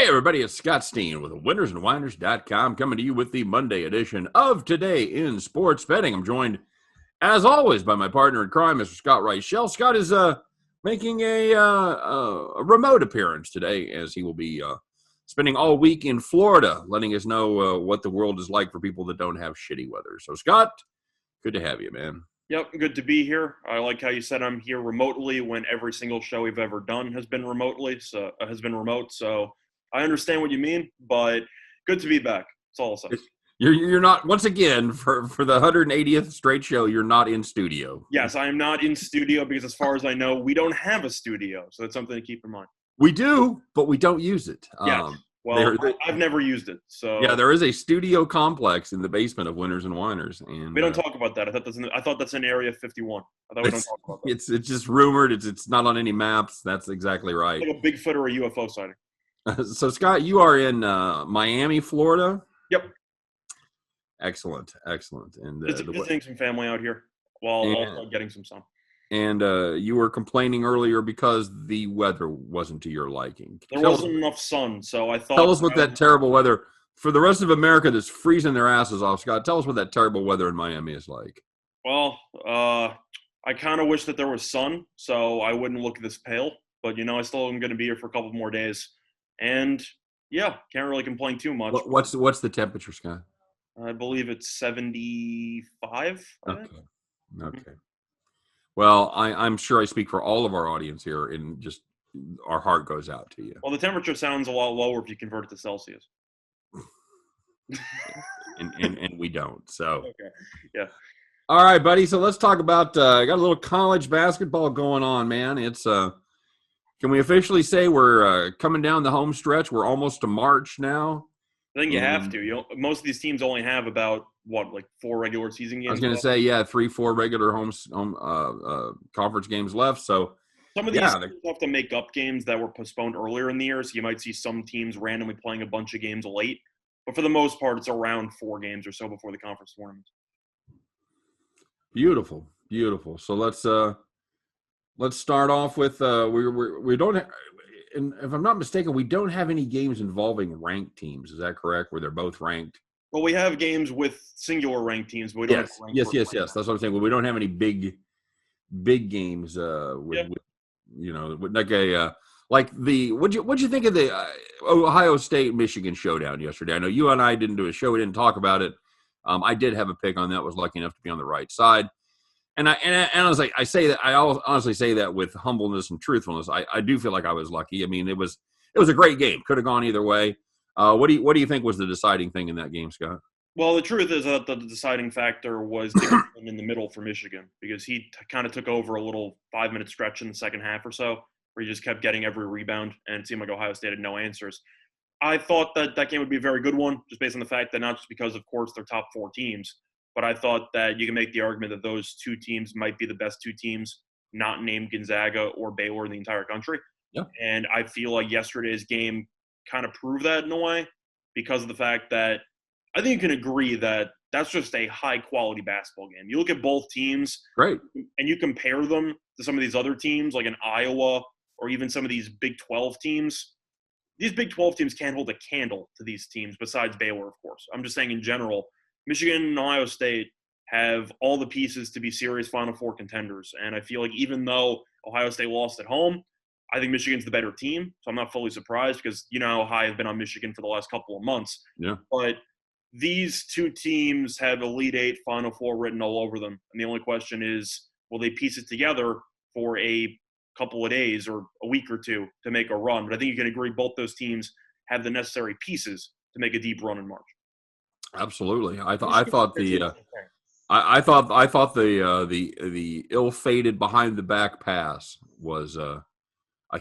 Everybody, it's Scott Steen with winnersandwhiners.com coming to you with the Monday edition of Today in Sports Betting. I'm joined, as always, by my partner in crime, Mr. Scott Reichel. Scott is making a remote appearance today, as he will be spending all week in Florida, letting us know what the world is like for people that don't have shitty weather. So, Scott, good to have you, man. Yep, good to be here. I like how you said I'm here remotely when every single show we've ever done has been remote. So I understand what you mean, but good to be back. That's all I'll say. You're not, once again, for the 180th straight show, you're not in studio. Yes, I am not in studio because as far as I know, we don't have a studio. So that's something to keep in mind. We do, but we don't use it. Yes. I've never used it. So yeah, there is a studio complex in the basement of Winners and Whiners, and we don't talk about that. I thought that's in Area 51. I thought we don't talk about that. It's just rumored. It's not on any maps. That's exactly right. Like a Bigfoot or a UFO sighting. So, Scott, you are in Miami, Florida? Yep. Excellent. And visiting some family out here while also getting some sun. And you were complaining earlier because the weather wasn't to your liking. There wasn't enough sun, so I thought... Tell us what that terrible weather... For the rest of America that's freezing their asses off, Scott, tell us what that terrible weather in Miami is like. Well, I kind of wish that there was sun, so I wouldn't look this pale. But, I still am going to be here for a couple more days. And, yeah, can't really complain too much. What's the temperature, Scott? I believe it's 75. Okay. Well, I'm sure I speak for all of our audience here, and just our heart goes out to you. Well, the temperature sounds a lot lower if you convert it to Celsius. and we don't. So okay, yeah. All right, buddy. So let's talk about. I got a little college basketball going on, man. It's can we officially say we're coming down the home stretch? We're almost to March now. I think you have to. Most of these teams only have about 4 regular season games. I was going to say, 3-4 regular home conference games left. So some of these teams have to make up games that were postponed earlier in the year. So you might see some teams randomly playing a bunch of games late. But for the most part, it's around 4 games or so before the conference tournament. Beautiful. So let's start off with we don't. And if I'm not mistaken, we don't have any games involving ranked teams. Is that correct? Where they're both ranked? Well, we have games with singular ranked teams, but we don't have ranked. Yes. That's what I'm saying. Well, we don't have any big games with what'd you think of the Ohio State Michigan showdown yesterday? I know you and I didn't do a show. We didn't talk about it. I did have a pick on that. Was lucky enough to be on the right side. And I was like, I say that, I honestly say that with humbleness and truthfulness. I do feel like I was lucky. I mean, it was a great game. Could have gone either way. What do you think was the deciding thing in that game, Scott? Well, the truth is that the deciding factor was Dickerson in the middle for Michigan, because he kind of took over a little 5-minute stretch in the second half or so, where he just kept getting every rebound, and it seemed like Ohio State had no answers. I thought that game would be a very good one, just based on the fact that not just because, of course, they're top 4 teams, but I thought that you can make the argument that those 2 teams might be the best 2 teams not named Gonzaga or Baylor in the entire country. Yeah. And I feel like yesterday's game kind of proved that in a way, because of the fact that I think you can agree that that's just a high-quality basketball game. You look at both teams, great, and you compare them to some of these other teams, like in Iowa or even some of these Big 12 teams. These Big 12 teams can't hold a candle to these teams besides Baylor, of course. I'm just saying in general, Michigan and Ohio State have all the pieces to be serious Final Four contenders. And I feel like even though Ohio State lost at home, I think Michigan's the better team. So I'm not fully surprised, because you know how high I've been on Michigan for the last couple of months. Yeah. But these 2 teams have Elite 8 Final Four written all over them. And the only question is, will they piece it together for a couple of days or a week or 2 to make a run? But I think you can agree both those teams have the necessary pieces to make a deep run in March. Absolutely. I thought the ill-fated behind the back pass was a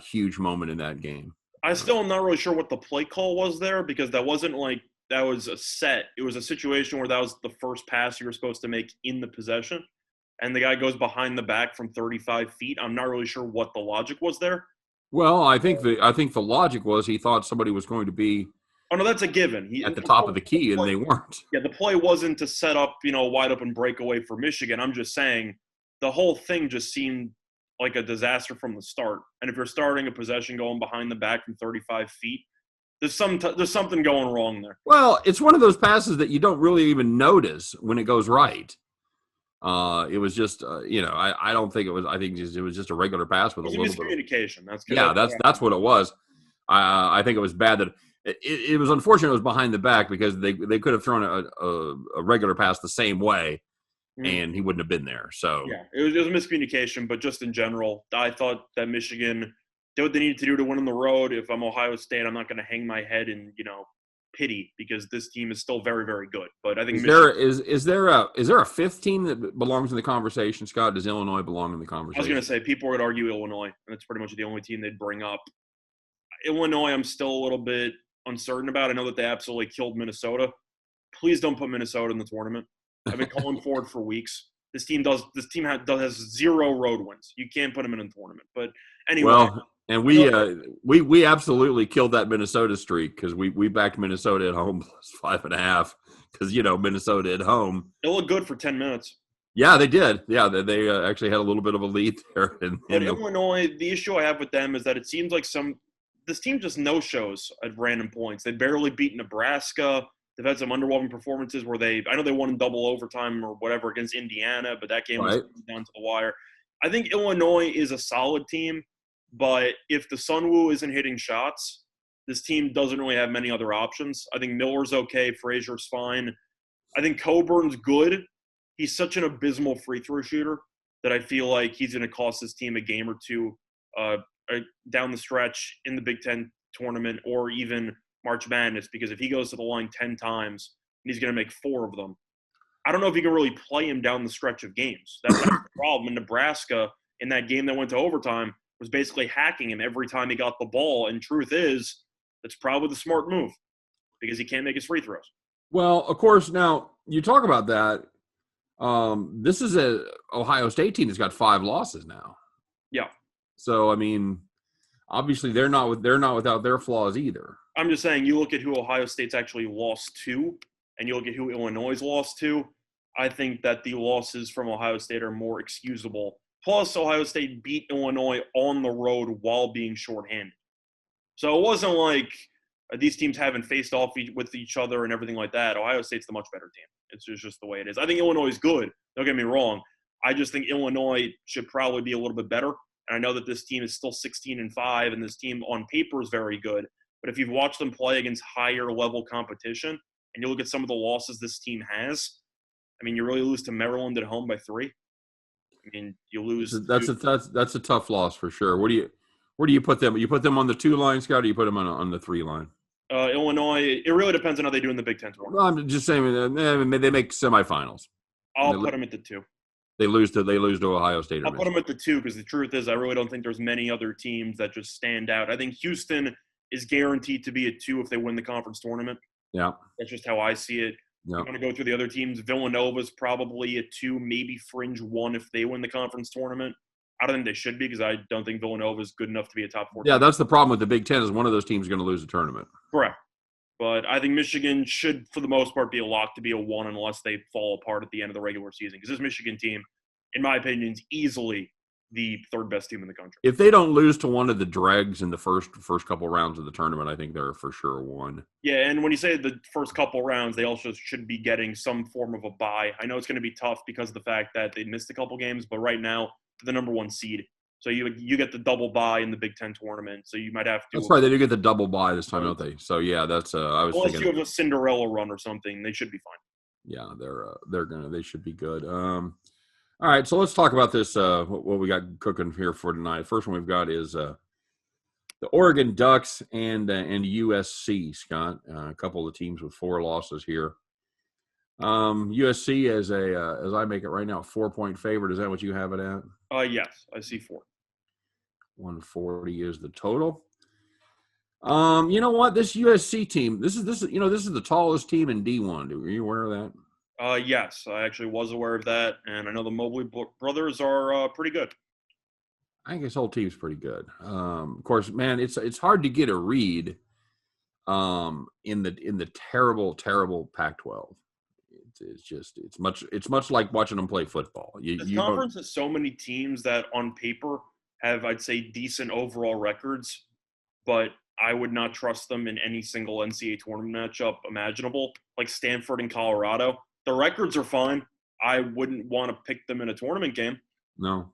huge moment in that game. I still am not really sure what the play call was there, because that wasn't like that was a set. It was a situation where that was the first pass you were supposed to make in the possession, and the guy goes behind the back from 35 feet. I'm not really sure what the logic was there. Well, I think the logic was he thought somebody was going to be Oh, no, that's a given. At the top of the key, and they weren't. Yeah, the play wasn't to set up, a wide open breakaway for Michigan. I'm just saying the whole thing just seemed like a disaster from the start. And if you're starting a possession going behind the back from 35 feet, There's something going wrong there. Well, it's one of those passes that you don't really even notice when it goes right. It was just, I don't think it was. I think it was just a regular pass with a little bit of miscommunication. That's what it was. I think it was bad that it was unfortunate. It was behind the back because they could have thrown a regular pass the same way, and he wouldn't have been there. So yeah, it was a miscommunication. But just in general, I thought that Michigan did what they needed to do to win on the road. If I'm Ohio State, I'm not going to hang my head in pity because this team is still very, very good. But I think is there a fifth team that belongs in the conversation, Scott? Does Illinois belong in the conversation? I was going to say people would argue Illinois, and that's pretty much the only team they'd bring up. Illinois, I'm still a little bit uncertain about. I know that they absolutely killed Minnesota. Please don't put Minnesota in the tournament. I've been calling for it for weeks. This team has 0 road wins. You can't put them in a tournament. But anyway. Well, and we absolutely killed that Minnesota streak because we backed Minnesota at home plus 5.5 because Minnesota at home. It looked good for 10 minutes. Yeah, they did. Yeah, they actually had a little bit of a lead there. But Illinois, the issue I have with them is that it seems like this team just no-shows at random points. They barely beat Nebraska. They've had some underwhelming performances where I know they won in double overtime or whatever against Indiana, but that game was down to the wire. I think Illinois is a solid team, but if the Sunwoo isn't hitting shots, this team doesn't really have many other options. I think Miller's okay. Frazier's fine. I think Coburn's good. He's such an abysmal free throw shooter that I feel like he's going to cost this team a game or two down the stretch in the Big Ten tournament or even March Madness, because if he goes to the line 10 times and he's going to make 4 of them, I don't know if you can really play him down the stretch of games. That's the problem. In Nebraska, in that game that went to overtime, was basically hacking him every time he got the ball. And truth is, that's probably the smart move because he can't make his free throws. Well, of course, now you talk about that. This is a Ohio State team that's got 5 losses now. Yeah. So, I mean, obviously they're not without their flaws either. I'm just saying, you look at who Ohio State's actually lost to, and you look at who Illinois lost to, I think that the losses from Ohio State are more excusable. Plus, Ohio State beat Illinois on the road while being shorthanded. So it wasn't like these teams haven't faced off with each other and everything like that. Ohio State's the much better team. It's just the way it is. I think Illinois is good. Don't get me wrong. I just think Illinois should probably be a little bit better. And I know that this team is still 16-5, and this team on paper is very good. But if you've watched them play against higher level competition, and you look at some of the losses this team has, I mean, you really lose to Maryland at home by 3. I mean, you lose. That's a tough loss for sure. Where do you put them? You put them on the 2 line, Scott, or you put them on the 3 line? Illinois. It really depends on how they do in the Big Ten tournament. Well, I'm just saying they make semifinals. I'll put them at the 2. They lose to Ohio State. I'll put them at the 2 because the truth is I really don't think there's many other teams that just stand out. I think Houston is guaranteed to be a 2 if they win the conference tournament. Yeah. That's just how I see it. Yeah. I'm going to go through the other teams. Villanova's probably a 2, maybe fringe 1 if they win the conference tournament. I don't think they should be because I don't think Villanova is good enough to be a top 4 team. Yeah, that's the problem with the Big Ten is one of those teams is going to lose the tournament. Correct. But I think Michigan should, for the most part, be a lock to be a 1 unless they fall apart at the end of the regular season. Because this Michigan team, in my opinion, is easily the 3rd best team in the country. If they don't lose to one of the dregs in the first couple rounds of the tournament, I think they're for sure a 1. Yeah, and when you say the first couple rounds, they also should be getting some form of a bye. I know it's going to be tough because of the fact that they missed a couple games, but right now, the number 1 seed. So you get the double bye in the Big Ten tournament. So you might have to. That's right. They do get the double bye this time, don't they? So yeah, that's I was unless thinking. You have a Cinderella run or something, they should be fine. Yeah, they should be good. All right, so let's talk about this. What we got cooking here for tonight. First one we've got is the Oregon Ducks and USC. Scott, a couple of the teams with 4 losses here. USC as I make it right now, 4-point favorite. Is that what you have it at? Yes, I see 4. 140 is the total. You know what? This USC team, this is the tallest team in D1. Are you aware of that? Yes, I actually was aware of that, and I know the Mobley brothers are pretty good. I think this whole team's pretty good. Of course, man, it's hard to get a read in the terrible Pac-12. It's much like watching them play football. This conference has so many teams that on paper have, I'd say, decent overall records, but I would not trust them in any single NCAA tournament matchup imaginable, like Stanford and Colorado. The records are fine. I wouldn't want to pick them in a tournament game. No.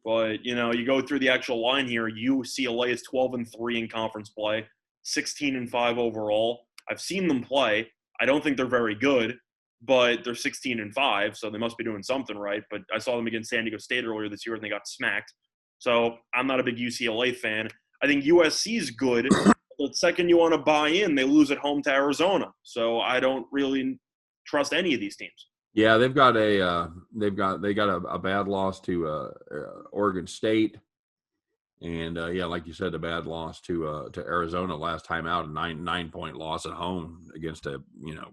But, you go through the actual line here. UCLA is 12-3 in conference play, 16-5 overall. I've seen them play. I don't think they're very good, but they're 16-5, so they must be doing something right. But I saw them against San Diego State earlier this year, and they got smacked. So I'm not a big UCLA fan. I think USC is good. The second you want to buy in, they lose at home to Arizona. So I don't really trust any of these teams. Yeah, they got a bad loss to Oregon State, and like you said, a bad loss to Arizona last time out, a 9-point loss at home against a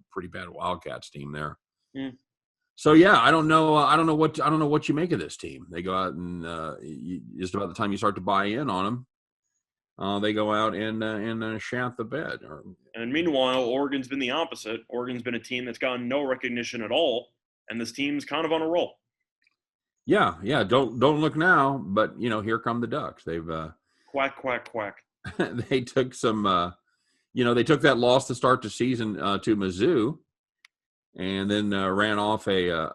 pretty bad Wildcats team there. Mm. So yeah, I don't know what you make of this team. They go out and just about the time you start to buy in on them, they go out and shat the bed. And meanwhile, Oregon's been the opposite. Oregon's been a team that's gotten no recognition at all, and this team's kind of on a roll. Yeah. Don't look now, but here come the Ducks. They've quack, quack, quack. They took some, they took that loss to start the season to Mizzou, and then ran off a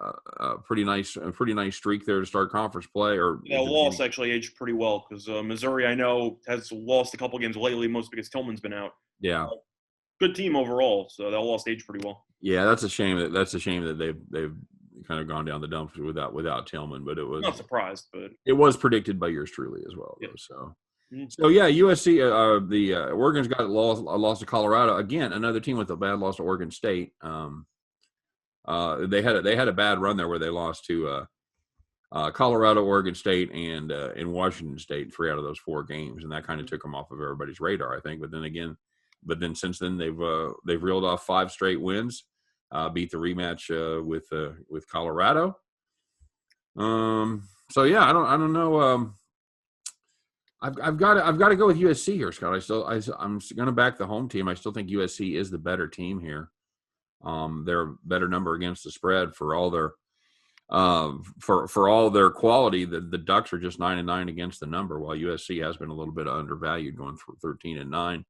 pretty nice streak there to start conference play. Or that loss actually aged pretty well because Missouri, I know, has lost a couple games lately, most because Tillman's been out. Yeah. Good team overall, so that loss aged pretty well. Yeah, that's a shame that they've kind of gone down the dumps without Tillman, but it was not surprised, but it was predicted by yours truly as well. Yeah. Though, so yeah, USC, Oregon's got a loss to Colorado again. Another team with a bad loss to Oregon State. They had a bad run there where they lost to Colorado, Oregon State, and Washington State 3 out of those 4 games, and that kind of took them off of everybody's radar, I think. But then since then they've reeled off 5 straight wins, beat the rematch with Colorado. So yeah, I don't know. I've got to go with USC here, Scott. I'm going to back the home team. I still think USC is the better team here. They're a better number against the spread for all their for all their quality. The Ducks are just 9-9 against the number, while USC has been a little bit undervalued, going for 13-9.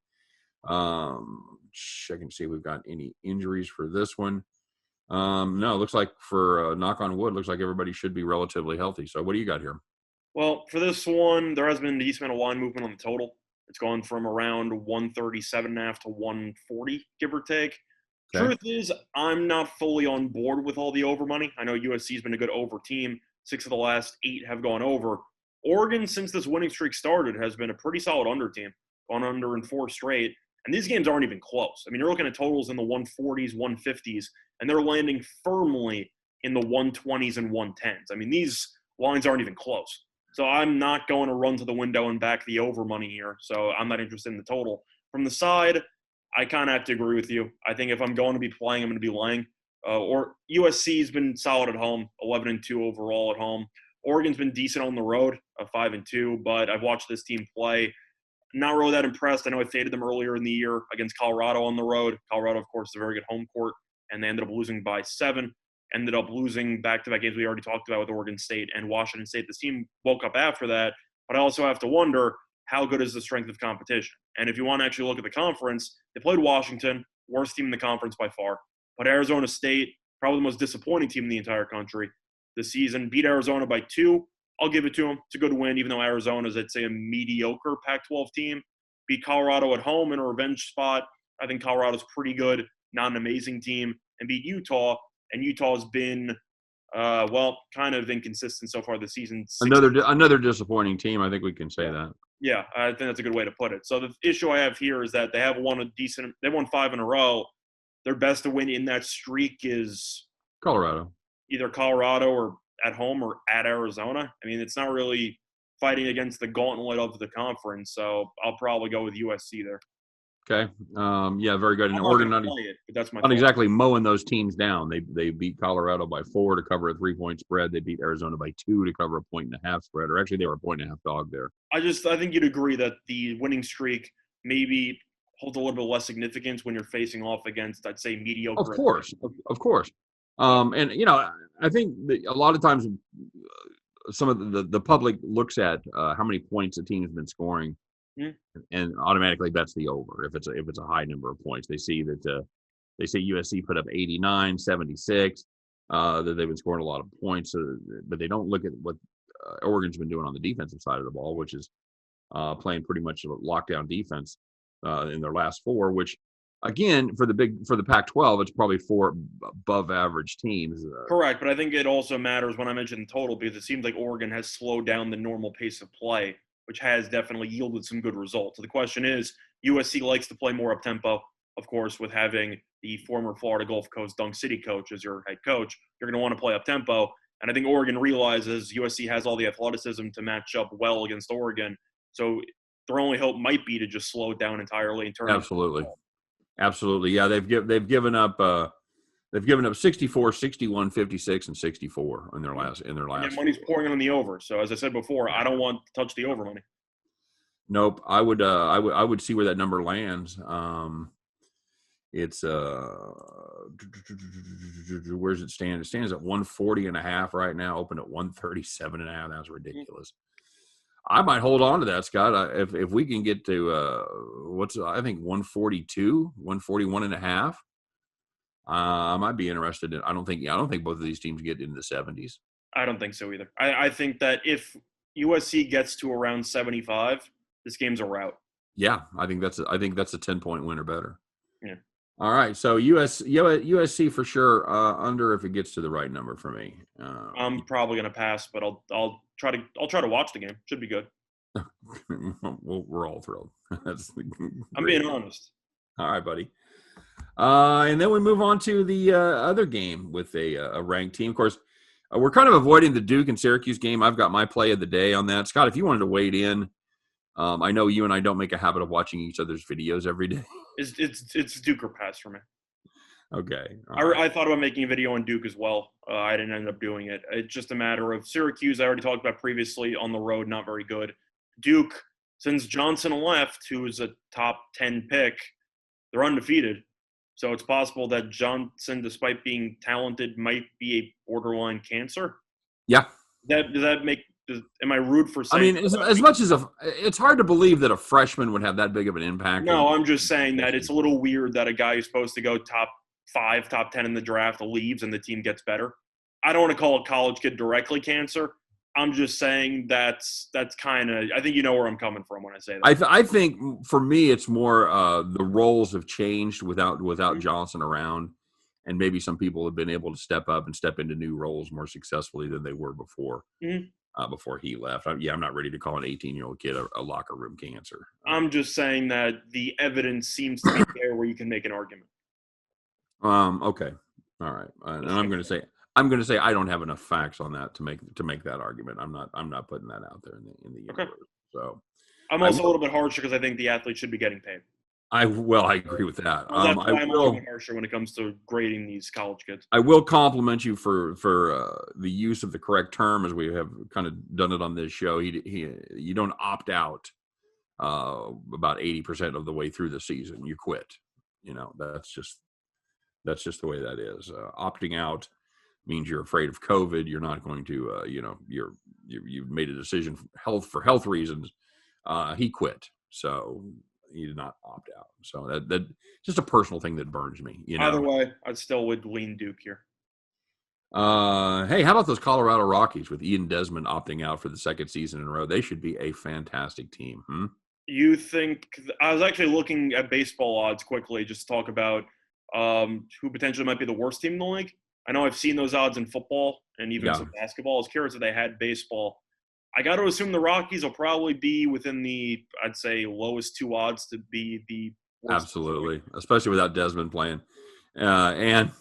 Check and see if we've got any injuries for this one. No, it looks like, for knock on wood, looks like everybody should be relatively healthy. So what do you got here? Well, for this one, there has been a decent amount of line movement on the total. It's gone from around 137.5 to 140, give or take. Okay. Truth is, I'm not fully on board with all the over money. I know USC's been a good over team. 6 of the last 8 have gone over. Oregon, since this winning streak started, has been a pretty solid under team, gone under in 4 straight. And these games aren't even close. I mean, you're looking at totals in the 140s, 150s, and they're landing firmly in the 120s and 110s. I mean, these lines aren't even close. So I'm not going to run to the window and back the over money here. So I'm not interested in the total. From the side, I kind of have to agree with you. I think if I'm going to be playing, I'm going to be laying. Or USC's been solid at home, 11-2 overall at home. Oregon's been decent on the road, 5-2, but I've watched this team play. Not really that impressed. I know I faded them earlier in the year against Colorado on the road. Colorado, of course, is a very good home court, and they ended up losing by 7. Ended up losing back-to-back games we already talked about with Oregon State and Washington State. This team woke up after that, but I also have to wonder, how good is the strength of competition? And if you want to actually look at the conference, they played Washington, worst team in the conference by far. But Arizona State, probably the most disappointing team in the entire country this season, beat Arizona by 2. I'll give it to them. It's a good win, even though Arizona is, I'd say, a mediocre Pac-12 team. Beat Colorado at home in a revenge spot. I think Colorado's pretty good, not an amazing team. And beat Utah. And Utah's been, kind of inconsistent so far this season. Another disappointing team. I think we can say that. Yeah, I think that's a good way to put it. So the issue I have here is that they won 5 in a row. Their best to win in that streak is Colorado. Either Colorado or at home or at Arizona. I mean, it's not really fighting against the gauntlet of the conference. So I'll probably go with USC there. Okay. Yeah, very good. And Oregon not exactly mowing those teams down. They beat Colorado by 4 to cover a 3-point spread. They beat Arizona by 2 to cover a 1.5 spread. Or actually, they were a 1.5 dog there. I think you'd agree that the winning streak maybe holds a little bit less significance when you're facing off against, I'd say, mediocre. Of course. And I think that a lot of times some of the public looks at how many points a team has been scoring Mhm. and automatically bets the over if it's a high number of points. They see that they say USC put up 89, 76, that they've been scoring a lot of points, but they don't look at what Oregon's been doing on the defensive side of the ball, which is playing pretty much a lockdown defense in their last four, which again for the Pac-12, it's probably four above average teams. Correct, but I think it also matters when I mention total because it seems like Oregon has slowed down the normal pace of play, which has definitely yielded some good results. So the question is, USC likes to play more up-tempo, of course, with having the former Florida Gulf Coast Dunk City coach as your head coach. You're going to want to play up-tempo, and I think Oregon realizes USC has all the athleticism to match up well against Oregon, so their only hope might be to just slow it down entirely and turn Absolutely. Yeah, they've given up 64, 61, 56, and 64 in their last. And money's pouring in on the over. So as I said before, I don't want to touch the over money. Nope. I would see where that number lands. It's where's it stand? It stands at 140.5 right now, open at 137.5. That's ridiculous. I might hold on to that, Scott. If we can get to I think 142, 141.5. I might be interested in. I don't think both of these teams get into the 70s. I don't think so either. I think that if USC gets to around 75, this game's a rout. Yeah, I think that's a 10-point win or better. Yeah. All right, so USC for sure under if it gets to the right number for me. I'm probably gonna pass, but I'll try to watch the game. Should be good. We're all thrilled. I'm being honest. All right, buddy. And then we move on to the other game with a ranked team. Of course, we're kind of avoiding the Duke and Syracuse game. I've got my play of the day on that. Scott, if you wanted to wade in, I know you and I don't make a habit of watching each other's videos every day. It's Duke or pass for me. Okay. I thought about making a video on Duke as well. I didn't end up doing it. It's just a matter of Syracuse. I already talked about previously on the road, not very good. Duke, since Johnson left, who is a top 10 pick, they're undefeated. So it's possible that Johnson, despite being talented, might be a borderline cancer. Yeah. Am I rude for saying? I mean, as much as it's hard to believe that a freshman would have that big of an impact. No, I'm just saying that it's a little weird that a guy who's supposed to go top 5, top 10 in the draft leaves and the team gets better. I don't want to call a college kid directly cancer. I'm just saying that's kind of – I think you know where I'm coming from when I say that. I think for me it's more the roles have changed without Johnson around, and maybe some people have been able to step up and step into new roles more successfully than they were before. Mm-hmm. Before he left. I'm not ready to call an 18-year-old kid a locker room cancer. I'm just saying that the evidence seems to be there where you can make an argument. Okay. All right. And I'm going to say I don't have enough facts on that to make that argument. I'm not putting that out there in the universe. So I'm also a little bit harsher because I think the athlete should be getting paid. I agree with that. Well, that's why I'm a little bit harsher when it comes to grading these college kids. I will compliment you for the use of the correct term, as we have kind of done it on this show. You don't opt out about 80% of the way through the season. You quit. That's just the way that is. Opting out means you're afraid of COVID. You're not going to you've made a decision for health reasons. He quit. So he did not opt out. So that just a personal thing that burns me. Either way, I still would lean Duke here. Hey, how about those Colorado Rockies with Ian Desmond opting out for the second season in a row? They should be a fantastic team. You think – I was actually looking at baseball odds quickly just to talk about who potentially might be the worst team in the league. I know I've seen those odds in football and even some basketball. I was curious if they had baseball. I got to assume the Rockies will probably be within the, I'd say, lowest 2 odds to be the worst. Absolutely, especially without Desmond playing. And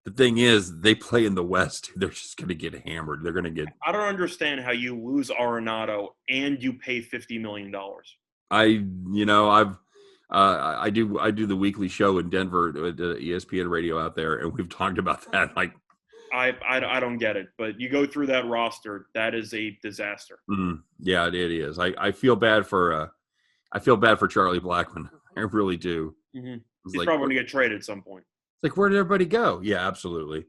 the thing is, they play in the West. They're just going to get hammered. They're going to get – I don't understand how you lose Arenado and you pay $50 million. I do the weekly show in Denver at ESPN radio out there, and we've talked about that. Like, I don't get it, but you go through that roster, that is a disaster. Yeah, it is. I feel bad for Charlie Blackmon. I really do. Mm-hmm. He's probably going to get traded at some point. It's like, where did everybody go? Yeah, absolutely.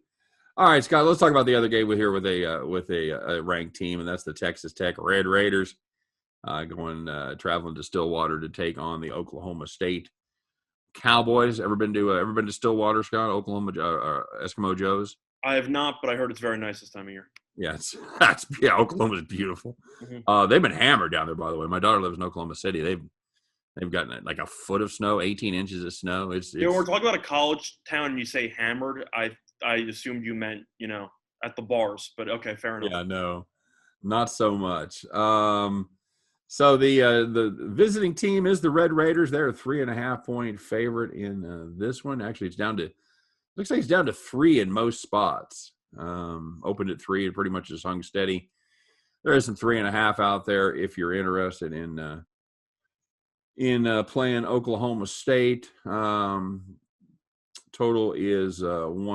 All right, Scott, let's talk about the other game with a ranked team, and that's the Texas Tech Red Raiders traveling to Stillwater to take on the Oklahoma State Cowboys. Ever been to Stillwater, Scott? Oklahoma Eskimo Joe's? I have not, but I heard it's very nice this time of year. Yeah, Oklahoma's beautiful. Mm-hmm. They've been hammered down there, by the way. My daughter lives in Oklahoma City. They've gotten like a foot of snow, 18 inches of snow. It's When we're talking about a college town and you say hammered, I assumed you meant, at the bars, but okay, fair enough. Yeah, no, not so much. So the visiting team is the Red Raiders. They're a 3.5-point favorite in this one. Actually, looks like it's down to 3 in most spots. Opened at 3 and pretty much just hung steady. There is some 3.5 out there if you're interested in playing Oklahoma State. Total is about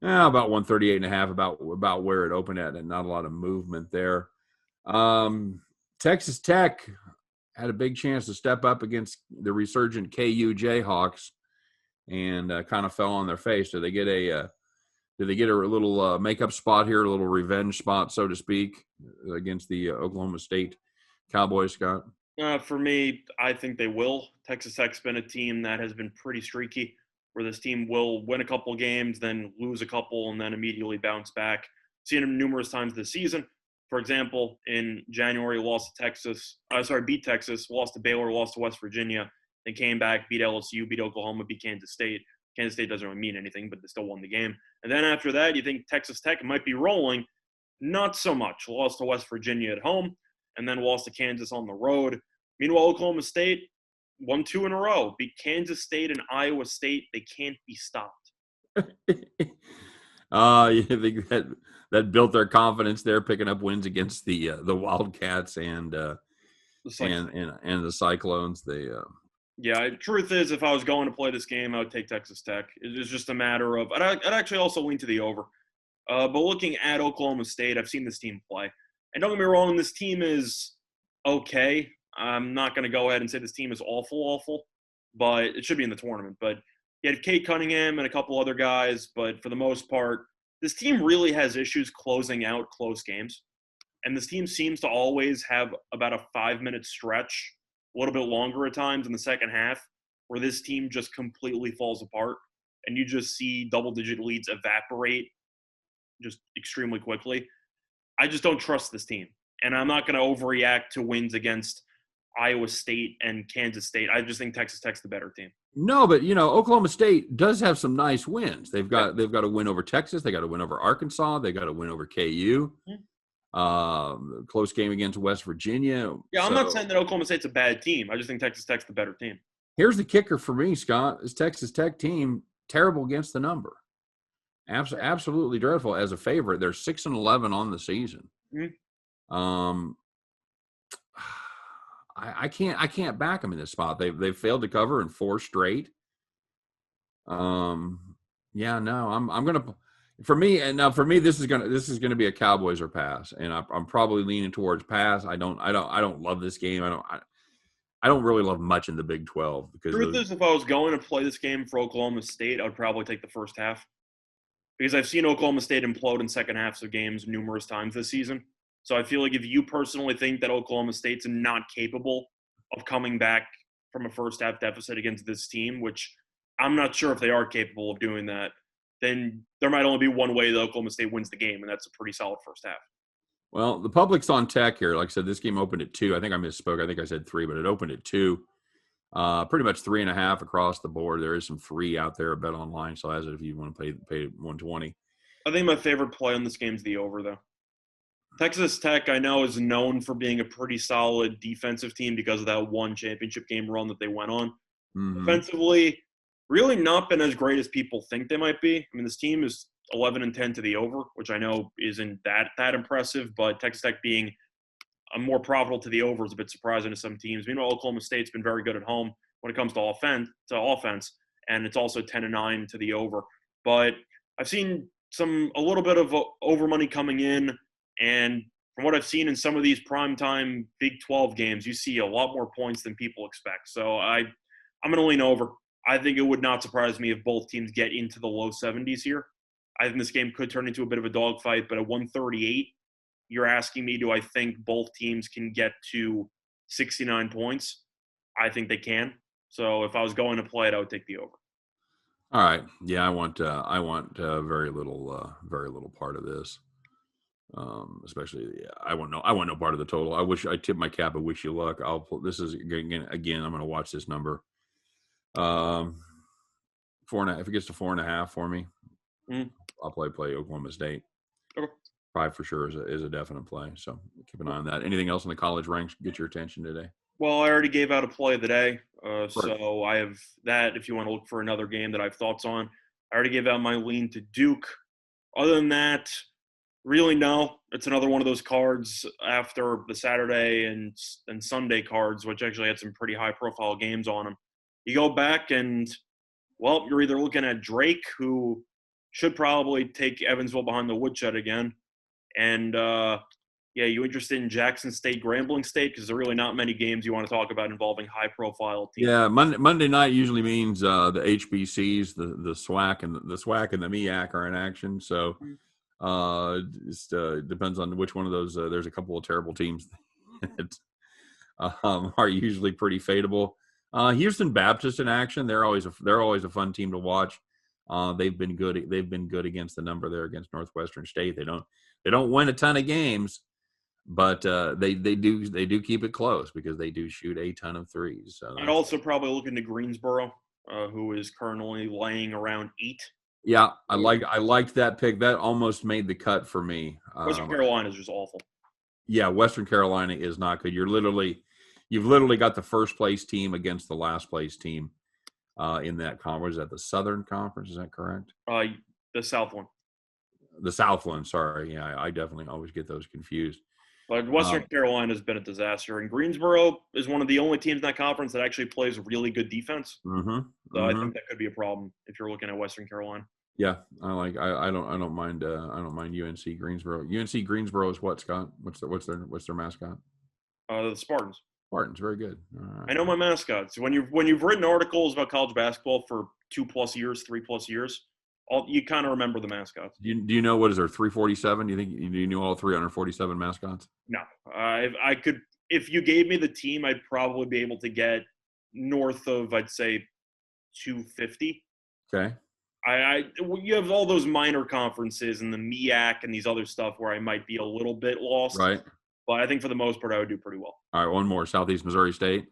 138.5, about where it opened at, and not a lot of movement there. Texas Tech had a big chance to step up against the resurgent KU Jayhawks and kind of fell on their face. Do they get a little makeup spot here, a little revenge spot, so to speak, against the Oklahoma State Cowboys, Scott? For me, I think they will. Texas Tech's been a team that has been pretty streaky, where this team will win a couple games, then lose a couple, and then immediately bounce back. Seen them numerous times this season. For example, in January, beat Texas, lost to Baylor, lost to West Virginia, then came back, beat LSU, beat Oklahoma, beat Kansas State. Kansas State doesn't really mean anything, but they still won the game. And then after that, you think Texas Tech might be rolling. Not so much. Lost to West Virginia at home, and then lost to Kansas on the road. Meanwhile, Oklahoma State won 2 in a row. Beat Kansas State and Iowa State. They can't be stopped. You think that built their confidence there, picking up wins against the Wildcats and the Cyclones. Yeah, truth is, if I was going to play this game, I would take Texas Tech. It's just a matter of – I'd actually also lean to the over. But looking at Oklahoma State, I've seen this team play. And don't get me wrong, this team is okay. I'm not going to go ahead and say this team is awful, but it should be in the tournament. But you had Kate Cunningham and a couple other guys, but for the most part, this team really has issues closing out close games. And this team seems to always have about a 5-minute stretch, a little bit longer at times in the second half, where this team just completely falls apart. And you just see double-digit leads evaporate just extremely quickly. I just don't trust this team. And I'm not going to overreact to wins against Iowa State and Kansas State. I just think Texas Tech's the better team. No, but Oklahoma State does have some nice wins. They've got a win over Texas. They got a win over Arkansas. They got a win over KU. Close game against West Virginia. Yeah, I'm not saying that Oklahoma State's a bad team. I just think Texas Tech's the better team. Here's the kicker for me, Scott. This Texas Tech team, terrible against the number. Absolutely dreadful as a favorite. They're 6-11 on the season. Mm-hmm. I can't back them in this spot. They've failed to cover in 4 straight. I'm gonna, for me this is gonna be a Cowboys or pass, and I'm probably leaning towards pass. I don't love this game. I don't really love much in the Big 12 because truth is, if I was going to play this game for Oklahoma State, I would probably take the first half, because I've seen Oklahoma State implode in second halves of games numerous times this season. So I feel like if you personally think that Oklahoma State's not capable of coming back from a first-half deficit against this team, which I'm not sure if they are capable of doing that, then there might only be one way that Oklahoma State wins the game, and that's a pretty solid first half. Well, the public's on Tech here. Like I said, this game opened at 2. I think I misspoke. I think I said 3, but it opened at 2. Pretty much 3.5 across the board. There is some free out there. Bet Online still has it if you want to pay $120. I think my favorite play on this game is the over, though. Texas Tech, I know, is known for being a pretty solid defensive team because of that one championship game run that they went on. Mm-hmm. Offensively, really not been as great as people think they might be. I mean, this team is 11-10 to the over, which I know isn't that impressive, but Texas Tech being a more profitable to the over is a bit surprising to some teams. Meanwhile, Oklahoma State's been very good at home when it comes to offense, and it's also 10-9 to the over. But I've seen a little bit of over money coming in. And from what I've seen in some of these primetime Big 12 games, you see a lot more points than people expect. So I'm going to lean over. I think it would not surprise me if both teams get into the low 70s here. I think this game could turn into a bit of a dogfight, but at 138, you're asking me, do I think both teams can get to 69 points? I think they can. So if I was going to play it, I would take the over. All right. Yeah, I want very little part of this. Especially, I want no part of the total. I tip my cap. I wish you luck. This is again. I'm going to watch this number. 4.5. If it gets to 4.5 for me, I'll play Oklahoma State. Okay. 5 for sure is a definite play. So keep an eye on that. Anything else in the college ranks get your attention today? Well, I already gave out a play of the day, so I have that. If you want to look for another game that I have thoughts on, I already gave out my lean to Duke. Other than that, really no. It's another one of those cards after the Saturday and Sunday cards, which actually had some pretty high-profile games on them. You go back and, well, you're either looking at Drake, who should probably take Evansville behind the woodshed again, and you interested in Jackson State, Grambling State? Because there are really not many games you want to talk about involving high-profile teams. Yeah, Monday night usually means the HBCs, the SWAC and the SWAC and the MEAC are in action. So it depends on which one of those. There's a couple of terrible teams that are usually pretty fadeable. Houston Baptist in action. They're always a fun team to watch. They've been good. They've been good against the number there against Northwestern State. They don't win a ton of games, but they do keep it close because they do shoot a ton of threes. So I'd also probably look into Greensboro, who is currently laying around 8. Yeah, I liked that pick. That almost made the cut for me. Western Carolina is just awful. Yeah, Western Carolina is not good. You've literally got the first place team against the last place team in that conference. Is that the Southern Conference? Is that correct? The South one. The South one. Sorry, yeah, I definitely always get those confused. But Western Carolina has been a disaster, and Greensboro is one of the only teams in that conference that actually plays really good defense. So I think that could be a problem if you're looking at Western Carolina. Yeah, I don't mind UNC Greensboro. UNC Greensboro is what, Scott? What's their mascot? The Spartans. Spartans, very good. Right. I know my mascots. When you've written articles about college basketball for 2+ years, 3+ years, you kind of remember the mascots. Do you know what is there 347? Do you knew all 347 mascots? No, I could. If you gave me the team, I'd probably be able to get north of, I'd say, 250. Okay. You have all those minor conferences and the MEAC and these other stuff where I might be a little bit lost. Right. But I think for the most part, I would do pretty well. All right, one more. Southeast Missouri State.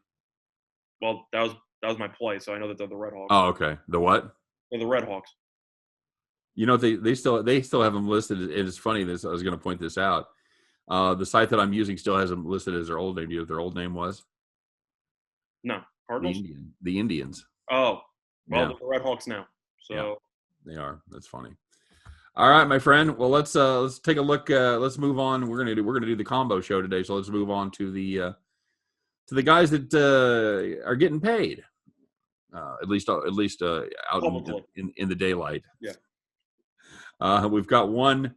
Well, that was my play, so I know that they're the Red Hawks. Oh, okay. The what? They're the Red Hawks. You know, they still have them listed. It's funny. I was going to point this out. The site that I'm using still has them listed as their old name. Do you know what their old name was? No, Cardinals. The Indians. Oh, well, they're the Red Hawks now. So yeah, they are. That's funny. All right, my friend. Well, let's take a look. Let's move on. We're gonna do the combo show today. So let's move on to the guys that are getting paid, at least out in the daylight. Yeah. We've got one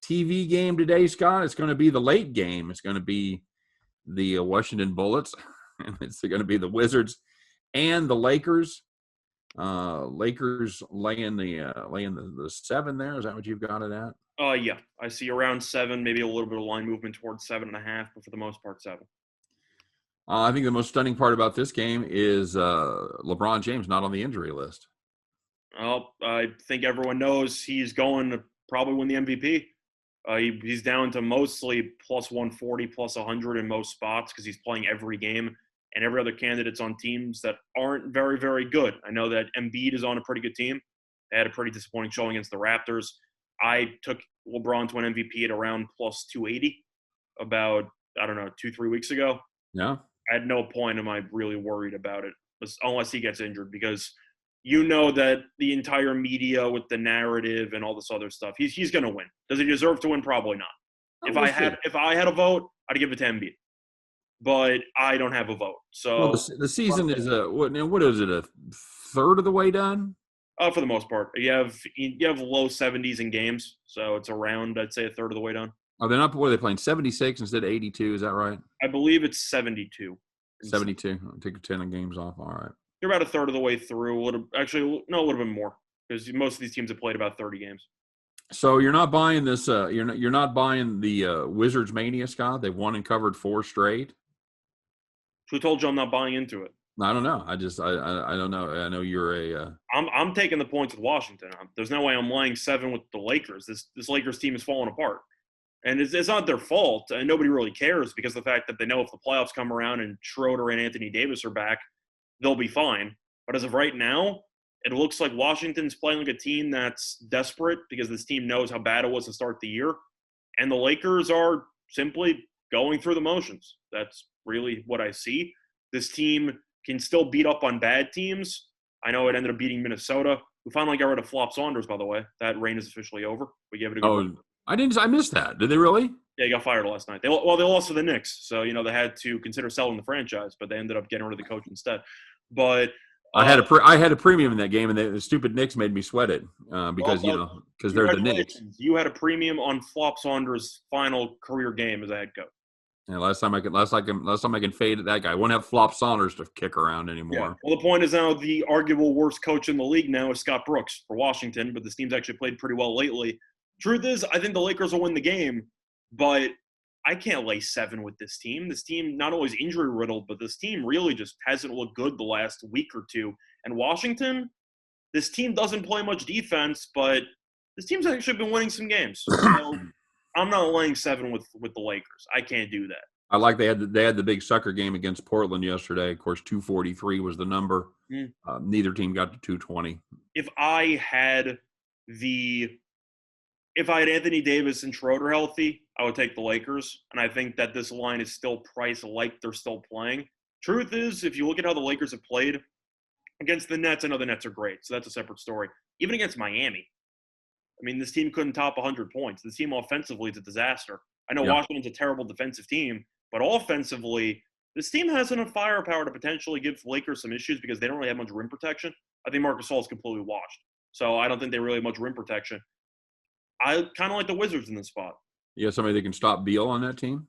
TV game today, Scott. It's going to be the late game. It's going to be the Washington Bullets, and it's going to be the Wizards and the Lakers. Lakers laying the 7 there. Is that what you've got it at? Yeah. I see around 7, maybe a little bit of line movement towards 7.5, but for the most part, 7. I think the most stunning part about this game is LeBron James not on the injury list. Well, I think everyone knows he's going to probably win the MVP. He's down to mostly plus 140, plus 100 in most spots because he's playing every game. And every other candidate's on teams that aren't very, very good. I know that Embiid is on a pretty good team. They had a pretty disappointing showing against the Raptors. I took LeBron to win MVP at around plus 280 about, 2-3 weeks ago. Yeah. At no point am I really worried about it, unless he gets injured, because you know that the entire media with the narrative and all this other stuff, he's going to win. Does he deserve to win? Probably not. If I had a vote, I'd give it to Embiid. But I don't have a vote. So the season is what is it, a third of the way done? For the most part, you have low 70s in games, so it's around, I'd say, a third of the way done. Are they not? What are they playing? 76 instead of 82? Is that right? I believe it's 72. 72. I'll take 10 games off. All right. You're about a third of the way through. A little bit more, because most of these teams have played about 30 games. So you're not buying this. You're not buying the Wizards mania, Scott. They've won and covered 4 straight. Who told you I'm not buying into it? I don't know. I don't know. I know you're a. I'm taking the points with Washington. There's no way I'm laying 7 with the Lakers. This Lakers team is falling apart, and it's not their fault, and nobody really cares because of the fact that they know if the playoffs come around and Schroeder and Anthony Davis are back, they'll be fine. But as of right now, it looks like Washington's playing like a team that's desperate because this team knows how bad it was to start the year, and the Lakers are simply going through the motions. That's really what I see. This team can still beat up on bad teams. I know it ended up beating Minnesota, who finally got rid of Flop Saunders, by the way. That reign is officially over. We gave it a good run. I missed that. Did they really? Yeah, he got fired last night. They lost to the Knicks, so they had to consider selling the franchise, but they ended up getting rid of the coach instead. But I had a premium in that game, and the stupid Knicks made me sweat it because they're the Knicks. You had a premium on Flop Saunders' final career game as a head coach. Yeah, last time I can fade that guy. I won't have Flop Saunders to kick around anymore. Yeah. Well, the point is now the arguable worst coach in the league now is Scott Brooks for Washington, but this team's actually played pretty well lately. Truth is, I think the Lakers will win the game, but I can't lay 7 with this team. This team not only is injury riddled, but this team really just hasn't looked good the last week or two. And Washington, this team doesn't play much defense, but this team's actually been winning some games. So I'm not laying 7 with the Lakers. I can't do that. I like they had the big sucker game against Portland yesterday. Of course, 243 was the number. Neither team got to 220. If I had Anthony Davis and Schroeder healthy, I would take the Lakers. And I think that this line is still priced like they're still playing. Truth is, if you look at how the Lakers have played against the Nets, I know the Nets are great, so that's a separate story. Even against Miami, I mean, this team couldn't top 100 points. This team offensively is a disaster. I know Washington's a terrible defensive team, but offensively, this team has enough firepower to potentially give the Lakers some issues because they don't really have much rim protection. I think Marc Gasol is completely washed. So I don't think they really have much rim protection. I kind of like the Wizards in this spot. You have somebody that can stop Beal on that team?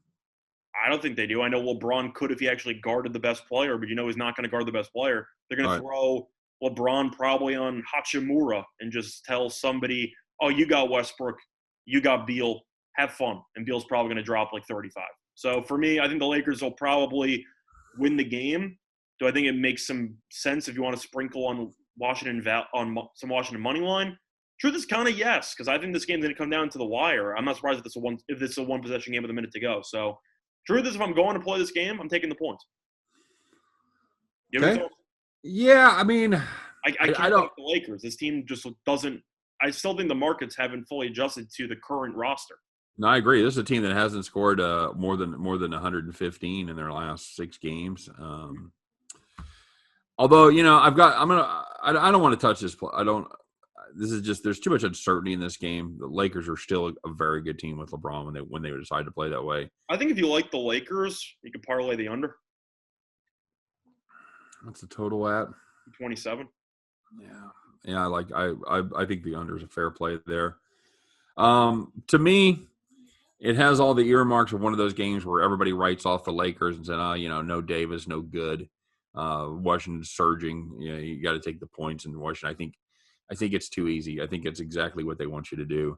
I don't think they do. I know LeBron could if he actually guarded the best player, but he's not going to guard the best player. They're going to throw LeBron probably on Hachimura and just tell somebody, oh, you got Westbrook, you got Beal, have fun. And Beal's probably going to drop like 35. So for me, I think the Lakers will probably win the game. Do I think it makes some sense if you want to sprinkle on some Washington money line? Truth is kind of yes, because I think this game's going to come down to the wire. I'm not surprised if this is a one-possession game with a minute to go. So truth is, if I'm going to play this game, I'm taking the points. Okay. Yeah, I mean, I can't like the Lakers. This team just doesn't – I still think the markets haven't fully adjusted to the current roster. No, I agree. This is a team that hasn't scored more than 115 in their last 6 games. Although, I don't want to touch this. This is just, there's too much uncertainty in this game. The Lakers are still a very good team with LeBron when they decide to play that way. I think if you like the Lakers, you could parlay the under. What's the total at? 27. Yeah. I think the under is a fair play there. To me, it has all the earmarks of one of those games where everybody writes off the Lakers and said, no Davis, no good. Washington's surging. You got to take the points in Washington. I think it's too easy. I think it's exactly what they want you to do.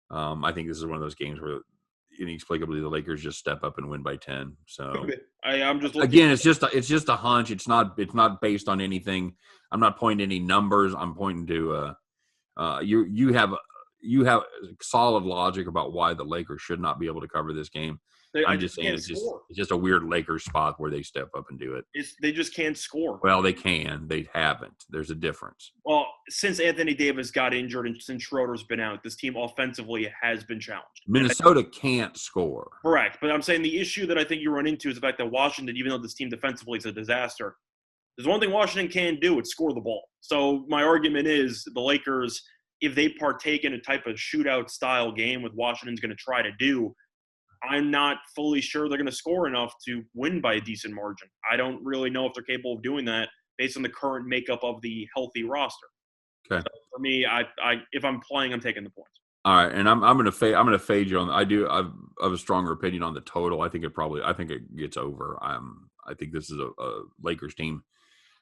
I think this is one of those games where inexplicably the Lakers just step up and win by 10. So I'm just again, it's just a hunch. It's not based on anything. I'm not pointing to any numbers. I'm pointing to you have solid logic about why the Lakers should not be able to cover this game. I'm just saying it's just a weird Lakers spot where they step up and do it. They just can't score. Well, they can. They haven't. There's a difference. Well, since Anthony Davis got injured and since Schroeder's been out, this team offensively has been challenged. Minnesota can't score. Correct. But I'm saying the issue that I think you run into is the fact that Washington, even though this team defensively is a disaster, there's one thing Washington can do, it's score the ball. So my argument is the Lakers, if they partake in a type of shootout-style game with Washington's going to try to do, I'm not fully sure they're going to score enough to win by a decent margin. I don't really know if they're capable of doing that based on the current makeup of the healthy roster. Okay. So for me, if I'm playing, I'm taking the points. All right, and I'm going to fade you on. I have a stronger opinion on the total. I think it gets over. I think this is a Lakers team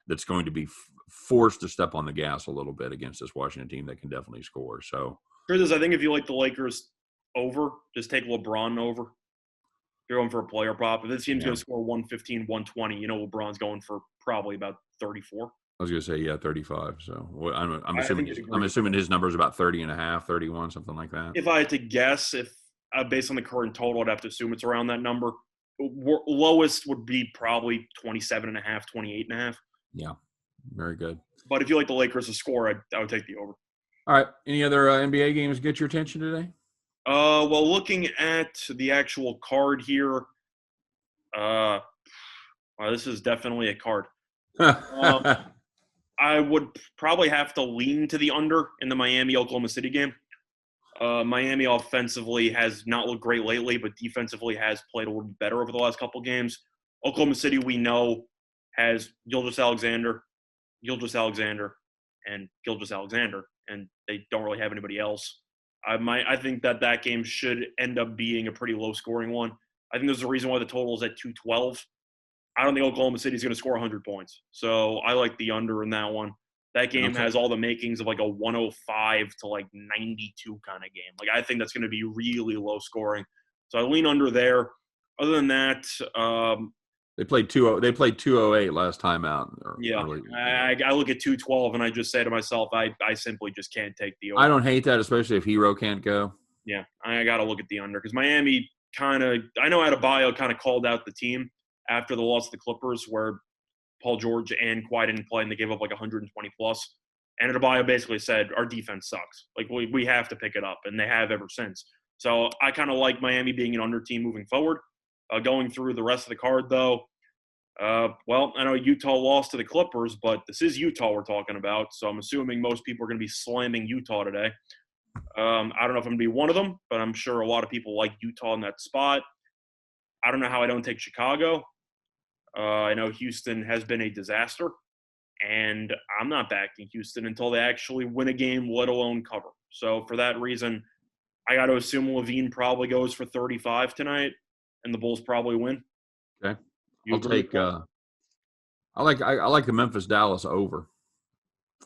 that's going to be forced to step on the gas a little bit against this Washington team that can definitely score. So Truth is, I think if you like the Lakers over, just take LeBron over. If you're going for a player prop. If this team's going to score 115, 120, LeBron's going for probably about 34. I was going to say, 35. So I'm I assuming his number is about 30 and a half, 31, something like that. If I had to guess, based on the current total, I'd have to assume it's around that number. Lowest would be probably 27 and a half, 28 and a half. Yeah, very good. But if you like the Lakers to score, I would take the over. All right. Any other NBA games get your attention today? Well, looking at the actual card here, this is definitely a card. I would probably have to lean to the under in the Miami-Oklahoma City game. Miami offensively has not looked great lately, but defensively has played a little bit better over the last couple games. Oklahoma City, we know, has Gilgeous-Alexander, and Gilgeous-Alexander, and they don't really have anybody else. I think that game should end up being a pretty low-scoring one. I think there's a reason why the total is at 212. I don't think Oklahoma City is going to score 100 points. So I like the under in that one. That game has all the makings of like a 105 to like 92 kind of game. Like I think that's going to be really low scoring. So I lean under there. Other than that, they played 208 last time out. I look at 212 and I just say to myself, I simply just can't take the over. I don't hate that, especially if Hero can't go. Yeah, I got to look at the under because Miami I know Adebayo kind of called out the team after the loss to the Clippers where Paul George and Kawhi didn't play and they gave up like 120 plus. And Adebayo basically said, our defense sucks. Like we have to pick it up, and they have ever since. So I kind of like Miami being an under team moving forward. Going through the rest of the card, though, well, I know Utah lost to the Clippers, but this is Utah we're talking about, so I'm assuming most people are going to be slamming Utah today. I don't know if I'm going to be one of them, but I'm sure a lot of people like Utah in that spot. I don't know how I don't take Chicago. I know Houston has been a disaster, and I'm not backing Houston until they actually win a game, let alone cover. So for that reason, I got to assume Levine probably goes for 35 tonight, and the Bulls probably win. Okay, I'll take. I like the Memphis Dallas over.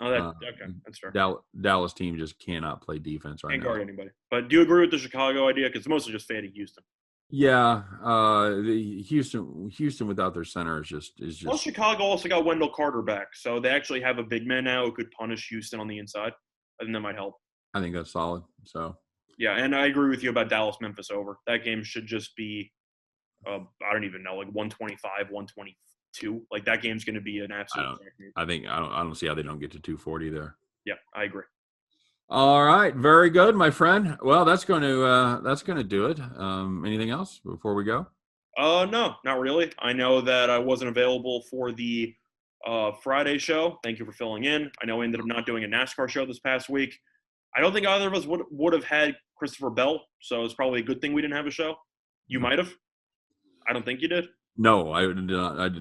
Oh, okay, that's fair. Dallas team just cannot play defense right now. Can't guard anybody. But do you agree with the Chicago idea? Because it's mostly just fading Houston. Yeah, the Houston without their center is just. Well, Chicago also got Wendell Carter back, so they actually have a big man now who could punish Houston on the inside. I think that might help. I think that's solid. So. Yeah, and I agree with you about Dallas-Memphis over. That game should just be, I don't even know, like 125, 122. Like that game's going to be an absolute. I don't see how they don't get to 240 there. Yeah, I agree. All right, very good, my friend. Well, that's going to do it. Anything else before we go? No, not really. I know that I wasn't available for the Friday show. Thank you for filling in. I know I ended up not doing a NASCAR show this past week. I don't think either of us would have had Christopher Bell, so it's probably a good thing we didn't have a show. You might have. I don't think you did. No, I did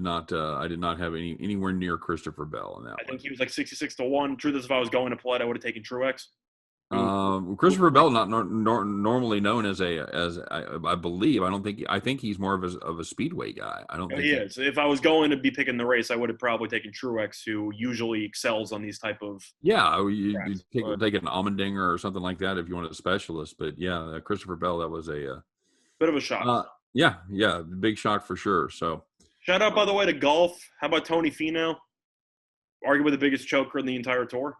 not. I did not have anywhere near Christopher Bell in that. I think he was like 66-1. Truth is, if I was going to play, I would have taken Truex. Christopher Bell, not normally known as I believe. I think he's more of a speedway guy. I don't think he is. If I was going to be picking the race, I would have probably taken Truex, who usually excels on these type of. Yeah, you take an Allmendinger or something like that if you want a specialist. But yeah, Christopher Bell, that was a bit of a shock. Yeah, big shock for sure. So shout out, by the way, to golf. How about Tony Finau? Arguably the biggest choker in the entire tour.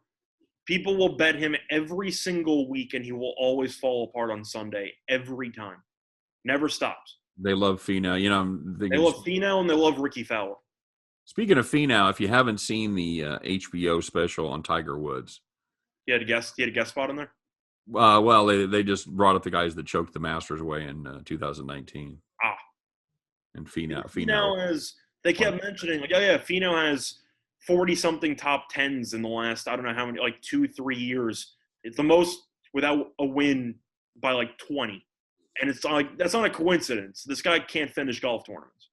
People will bet him every single week, and he will always fall apart on Sunday every time. Never stops. They love Finau. They love Finau, and they love Ricky Fowler. Speaking of Finau, if you haven't seen the HBO special on Tiger Woods. He had a guest spot in there? Well, they just brought up the guys that choked the Masters away in 2019. And Finau has – they kept mentioning, like, oh, yeah, Finau has – 40-something top tens in the last, I don't know how many, like 2-3 years. It's the most without a win by like 20. And it's like, that's not a coincidence. This guy can't finish golf tournaments.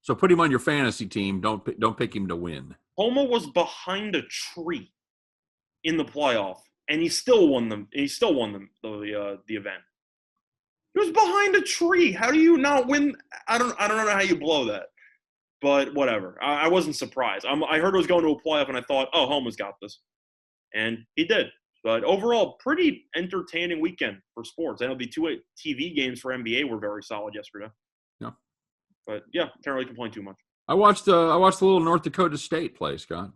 So put him on your fantasy team. Don't pick him to win. Homa was behind a tree in the playoff, and he still won them. The event. He was behind a tree. How do you not win? I don't know how you blow that. But whatever. I wasn't surprised. I heard it was going to a playoff, and I thought, oh, Homa's got this. And he did. But overall, pretty entertaining weekend for sports. I know the two TV games for NBA were very solid yesterday. Yeah. But yeah, can't really complain too much. I watched the little North Dakota State play, Scott.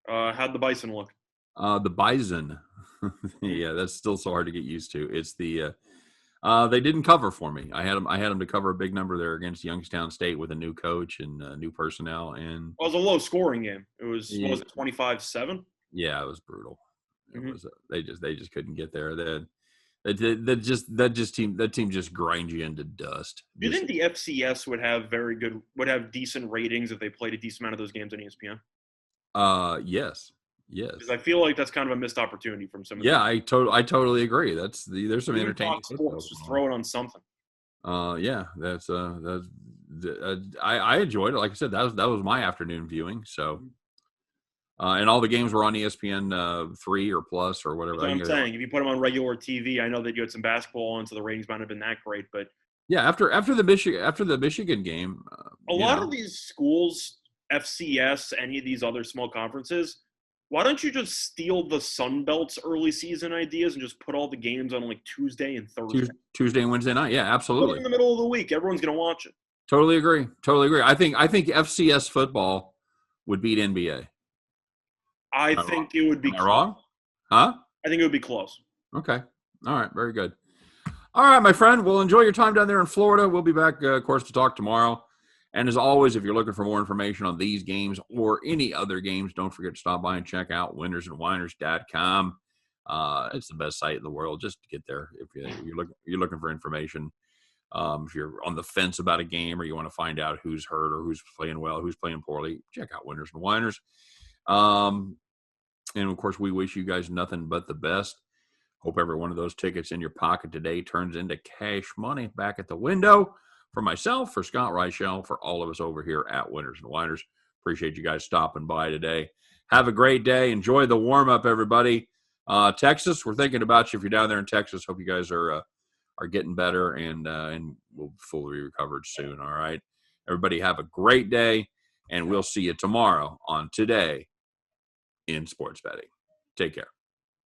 How'd the Bison look? The Bison. Yeah, that's still so hard to get used to. It's the they didn't cover for me. I had them to cover a big number there against Youngstown State with a new coach and new personnel. And Well, it was a low scoring game. It was Yeah. what was it 25-7? Yeah, it was brutal. It Mhm. was they just couldn't get there. That team just grinds you into dust. Do you think the FCS would have decent ratings if they played a decent amount of those games on ESPN? Yes. Because I feel like that's kind of a missed opportunity from some of Yeah, I totally agree. There's some Even entertaining Fox Sports, just throw it on something. Yeah, I enjoyed it. Like I said, that was my afternoon viewing. So, and all the games were on ESPN 3 or Plus or whatever. That's what I'm saying. If you put them on regular TV, I know that you had some basketball on, so the ratings might not have been that great. But Yeah, after the Michigan game, a lot of these schools, FCS, any of these other small conferences, why don't you just steal the Sun Belt's early season ideas and just put all the games on like Tuesday and Thursday? Tuesday and Wednesday night. Yeah, Put it absolutely. in the middle of the week. Everyone's going to watch it. Totally agree. I think FCS football would beat NBA. I think it would be Am I wrong? Huh? I think it would be close. Okay. All right. Very good. All right, my friend. Well, enjoy your time down there in Florida. We'll be back, of course, to talk tomorrow. And as always, if you're looking for more information on these games or any other games, don't forget to stop by and check out winnersandwhiners.com. It's the best site in the world. Just get there if you're looking for information. If you're on the fence about a game or you want to find out who's hurt or who's playing well, who's playing poorly, check out Winners and Whiners. And, of course, we wish you guys nothing but the best. Hope every one of those tickets in your pocket today turns into cash money back at the window. For myself, for Scott Reichel, for all of us over here at Winners and Whiners. Appreciate you guys stopping by today. Have a great day. Enjoy the warm-up, everybody. Texas, we're thinking about you if you're down there in Texas. Hope you guys are getting better and we'll fully recovered soon, all right? Everybody have a great day, and we'll see you tomorrow on Today in Sports Betting. Take care.